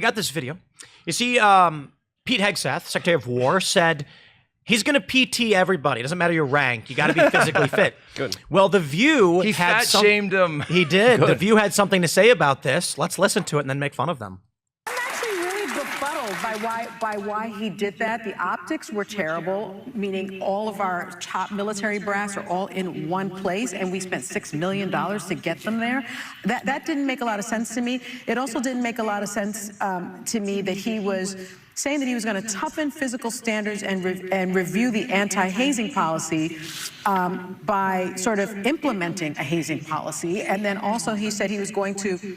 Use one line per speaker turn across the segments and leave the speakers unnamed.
I got this video. You see, Pete Hegseth, Secretary of War, said he's going to PT everybody. It doesn't matter your rank. You got to be physically fit.
Good.
Well, The View
He
had
fat-shamed him.
He did.
Good.
The View had something to say about this. Let's listen to it and then make fun of them.
I'm actually really befuddled by why he did that. The optics were terrible, meaning all of our top military brass are all in one place, and we spent $6 million to get them there. That didn't make a lot of sense to me. It also didn't make a lot of sense to me that he was saying that he was going to toughen physical standards and review the anti-hazing policy by sort of implementing a hazing policy. And then also he said he was going to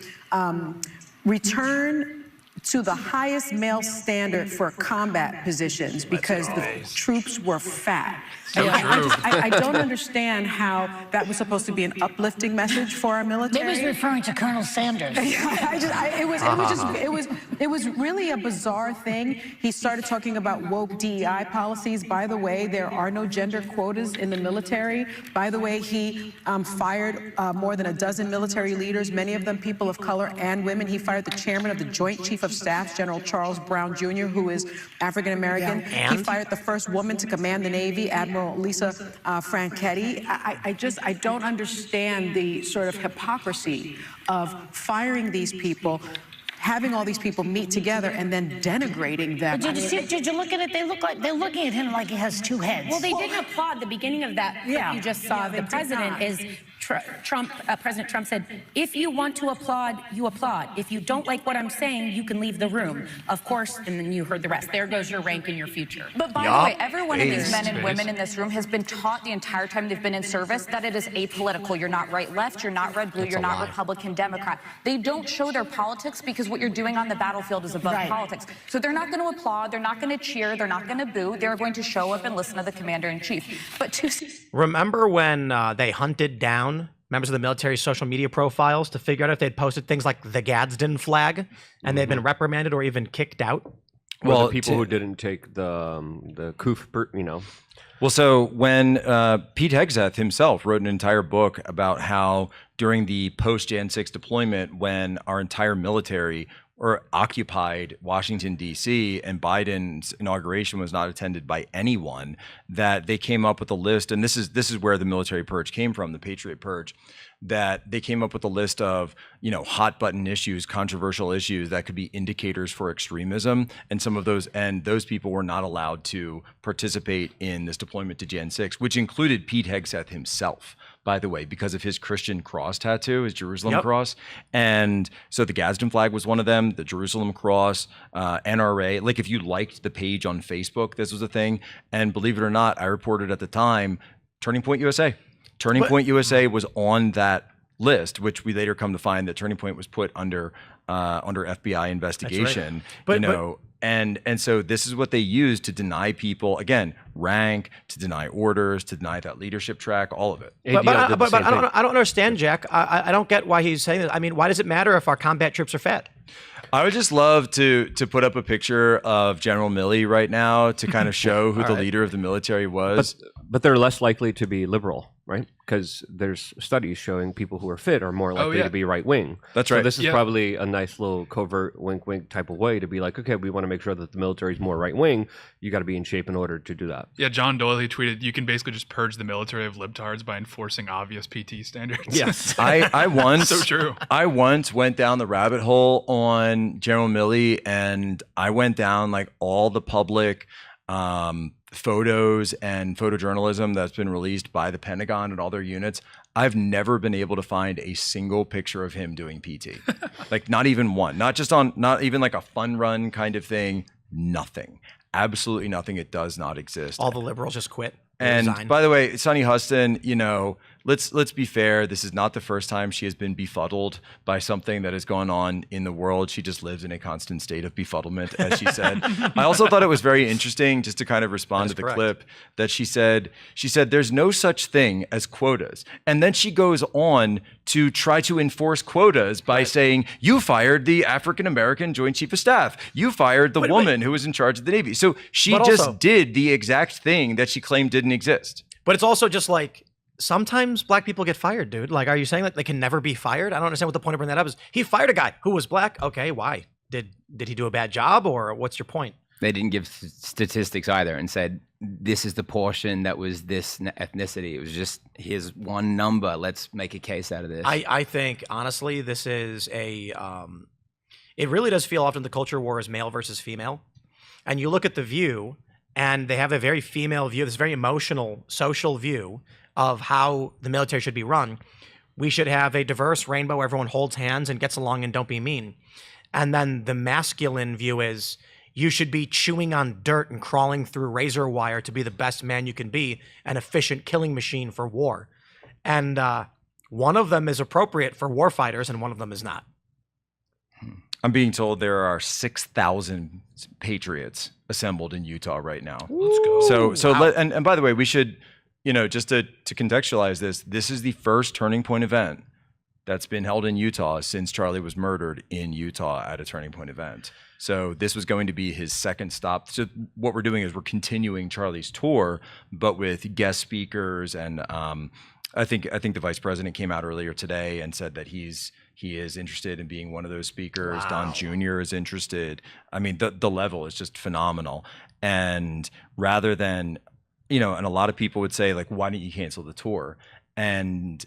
return to the highest male standard for combat positions because the troops were fat. I don't understand how that was supposed to be an uplifting message for our military.
Maybe he's referring to Colonel Sanders.
It was really a bizarre thing. He started talking about woke DEI policies. By the way, there are no gender quotas in the military. By the way, he fired more than a dozen military leaders, many of them people of color and women. He fired the chairman of the Joint Chief of Staff, General Charles Brown Jr., who is African American.
Yeah.
He fired the first woman to command the Navy, Admiral Lisa Franchetti. I don't understand the sort of hypocrisy of firing these people, having all these people meet together and then denigrating them.
But did you look at it? They're looking at him like he has two heads.
Well, they didn't applaud the beginning of that.
Yeah.
You just saw the president is President Trump said, if you want to applaud, you applaud. If you don't like what I'm saying, you can leave the room. Of course, and then you heard the rest. There goes your rank and your future.
But by the way, every one of these men and women in this room has been taught the entire time they've been in service that it is apolitical. You're not right-left, you're not red-blue, you're not Republican, Democrat. They don't show their politics because what you're doing on the battlefield is above politics. So they're not going to applaud, they're not going to cheer, they're not going to boo. They're going to show up and listen to the commander-in-chief. But
Remember when they hunted down members of the military social media profiles to figure out if they'd posted things like the Gadsden flag and they'd been reprimanded or even kicked out?
Well, the people who didn't take the coof, you know.
Well, so when Pete Hegseth himself wrote an entire book about how during the post-Jan 6 deployment, when our entire military or occupied Washington, D.C., and Biden's inauguration was not attended by anyone, that they came up with a list, and this is where the military purge came from, the Patriot Purge, that they came up with a list of, you know, hot button issues, controversial issues that could be indicators for extremism, and those people were not allowed to participate in this deployment to Jan 6, which included Pete Hegseth himself, by the way, because of his Christian cross tattoo, his Jerusalem cross. And so the Gadsden flag was one of them, the Jerusalem cross, NRA. Like if you liked the page on Facebook, this was a thing. And believe it or not, I reported at the time, Turning Point USA. Turning Point USA was on that list, which we later come to find that Turning Point was put under FBI investigation.
That's right.
You know, and so this is what they use to deny people, again, rank, to deny orders, to deny that leadership track, all of it.
But I don't understand, Jack. I don't get why he's saying that. I mean, why does it matter if our combat troops are fat?
I would just love to put up a picture of General Milley right now to kind of show who the leader of the military was.
But they're less likely to be liberal, right? Because there's studies showing people who are fit are more likely to be right-wing.
That's right.
So this is probably a nice little covert wink-wink type of way to be like, okay, we want to make sure that the military is more right-wing. You got to be in shape in order to do that.
Yeah, John Doyle, he tweeted, you can basically just purge the military of libtards by enforcing obvious PT standards.
Yes. I once
so true.
I once went down the rabbit hole on General Milley, and I went down like all the public photos and photojournalism that's been released by the Pentagon and all their units. I've never been able to find a single picture of him doing PT. Like not even one, not even like a fun run kind of thing. Nothing, absolutely nothing. It does not exist.
All the liberals just quit.
And
resign.
by the way, Sonny Huston, you know, let's be fair. This is not the first time she has been befuddled by something that has gone on in the world. She just lives in a constant state of befuddlement, as she said. I also thought it was very interesting, just to kind of respond to the clip, that she said there's no such thing as quotas. And then she goes on to try to enforce quotas by saying, you fired the African-American Joint Chief of Staff. You fired the woman who was in charge of the Navy. So she just did the exact thing that she claimed didn't exist.
But it's also just like, sometimes black people get fired, dude. Like, are you saying that they can never be fired? I don't understand what the point of bringing that up is. He fired a guy who was black. Okay, why? did he do a bad job, or what's your point?
They didn't give statistics either and said, this is the portion that was this ethnicity. It was just, here's one number. Let's make a case out of this.
I think, honestly, this is it really does feel often the culture war is male versus female. And you look at The View, and they have a very female view, this very emotional, social view of how the military should be run. We should have a diverse rainbow where everyone holds hands and gets along and don't be mean. And then the masculine view is, you should be chewing on dirt and crawling through razor wire to be the best man you can be, an efficient killing machine for war. And one of them is appropriate for war fighters, and one of them is not.
I'm being told there are 6,000 patriots assembled in Utah right now.
Let's go.
So
Wow.
and by the way, we should, just to contextualize this is the first Turning Point event that's been held in Utah since Charlie was murdered in Utah at a Turning Point event. So this was going to be his second stop. So what we're doing is we're continuing Charlie's tour, but with guest speakers. And I think the vice president came out earlier today and said that he is interested in being one of those speakers.
Wow.
Don Jr. is interested. I mean, the level is just phenomenal. And rather than, and a lot of people would say, like, why didn't you cancel the tour? And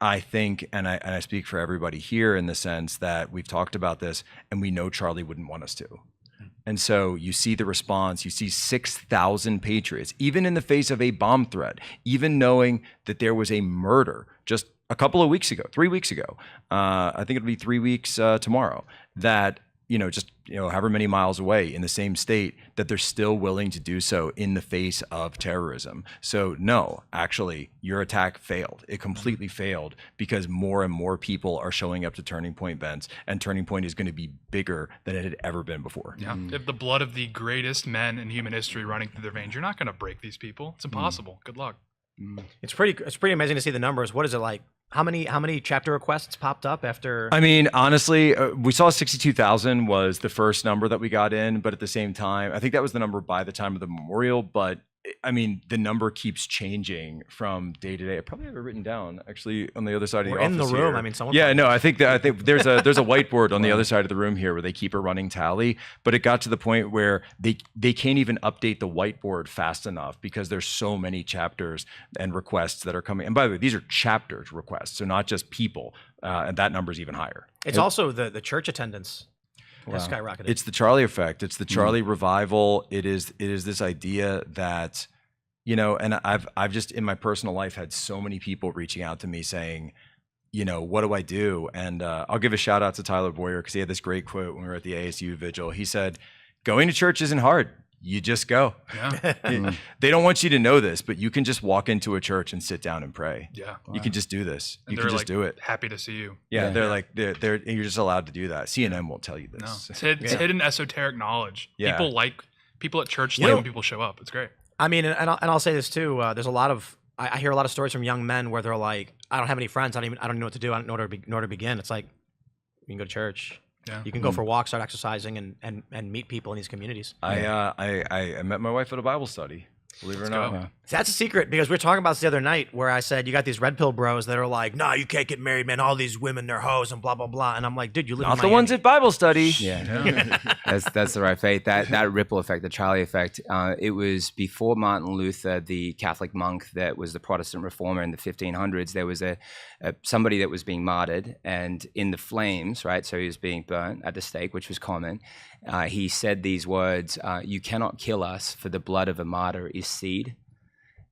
I think, and I speak for everybody here in the sense that we've talked about this, and we know Charlie wouldn't want us to. And so you see the response, you see 6,000 patriots, even in the face of a bomb threat, even knowing that there was a murder just a couple of weeks ago, 3 weeks ago. I think it'll be 3 weeks tomorrow, that, just, however many miles away in the same state, that they're still willing to do so in the face of terrorism. So no, actually, your attack failed. It completely failed because more and more people are showing up to Turning Point events, and Turning Point is going to be bigger than it had ever been before.
Yeah. If the blood of the greatest men in human history running through their veins, you're not going to break these people. It's impossible. Good luck.
It's pretty amazing to see the numbers. What is it like? How many chapter requests popped up after?
I mean, honestly, we saw 62,000 was the first number that we got in, but at the same time, I think that was the number by the time of the memorial. But I mean, the number keeps changing from day to day. I probably have it written down actually on the other side of the office.
In the room.
Here.
I mean, someone.
Yeah, no, I think there's a whiteboard on the other side of the room here where they keep a running tally. But it got to the point where they can't even update the whiteboard fast enough because there's so many chapters and requests that are coming. And by the way, these are chapters requests, so not just people. And that number's even higher.
It's also the church attendance has skyrocketed.
It's the Charlie effect. It's the Charlie revival. It is this idea that, and I've just in my personal life had so many people reaching out to me saying, what do I do? And I'll give a shout out to Tyler Boyer because he had this great quote when we were at the ASU vigil. He said, "Going to church isn't hard. You just go."
Yeah.
They don't want you to know this, but you can just walk into a church and sit down and pray.
Yeah.
You can just do this.
And
You can just
like,
do it.
Happy to see you.
Yeah, they're like they're you're just allowed to do that. CNN won't tell you this.
No. It's hidden esoteric knowledge.
Yeah.
People at church like when people show up. It's great.
I mean, and I'll say this too. There's a lot of I hear a lot of stories from young men where they're like, I don't have any friends. I don't know what to do. I don't know where to begin. It's like, you can go to church.
Yeah.
You can go for walks, start exercising, and meet people in these communities.
I met my wife at a Bible study. Believe it or not.
go.
That's a secret because we were talking about this the other night where I said you got these red pill bros that are like, nah, you can't get married, man. All these women, they're hoes and blah blah blah. And I'm like, dude, you live
Not
in
the
Miami.
ones at Bible study.
Yeah, that's the right faith. That ripple effect, the Charlie effect. It was before Martin Luther, the Catholic monk that was the Protestant reformer in the 1500s. There was somebody that was being martyred, and in the flames, right? So he was being burnt at the stake, which was common. He said these words: "You cannot kill us, for the blood of a martyr is seed."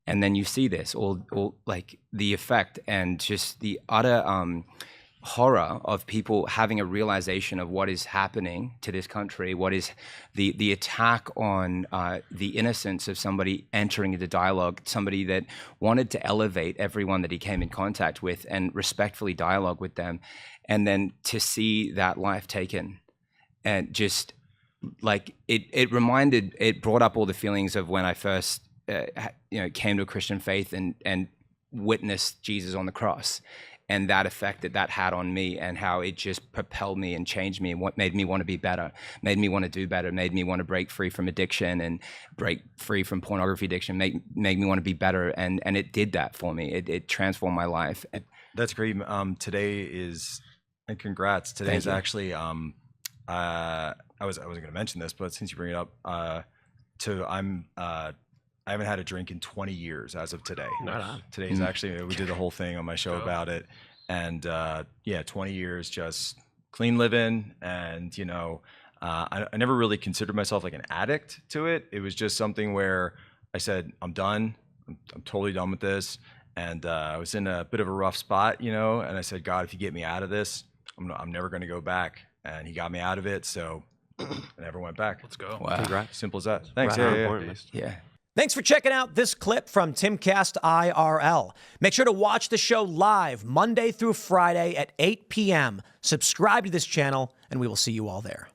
And then you see this, all like the effect and just the utter horror of people having a realization of what is happening to this country, what is the attack on the innocence of somebody entering into dialogue, somebody that wanted to elevate everyone that he came in contact with and respectfully dialogue with them. And then to see that life taken and just like it brought up all the feelings of when I first came to a Christian faith and witnessed Jesus on the cross, and that effect that had on me, and how it just propelled me and changed me, and what made me want to be better, made me want to do better, made me want to break free from addiction and break free from pornography addiction, made me want to be better, and it did that for me. It transformed my life.
That's great. Today is, and congrats. Today is actually I wasn't going to mention this, but since you bring it up, I haven't had a drink in 20 years as of today. Today's actually, we did the whole thing on my show about it. And 20 years just clean living. And, I never really considered myself like an addict to it. It was just something where I said, I'm done. I'm totally done with this. And I was in a bit of a rough spot, and I said, God, if you get me out of this, I'm never going to go back. And he got me out of it. So I never went back.
Let's go.
Wow.
Congrats.
Simple as that. Thanks.
Yeah.
Thanks for checking out this clip from Timcast IRL. Make sure to watch the show live Monday through Friday at 8 p.m. Subscribe to this channel, and we will see you all there.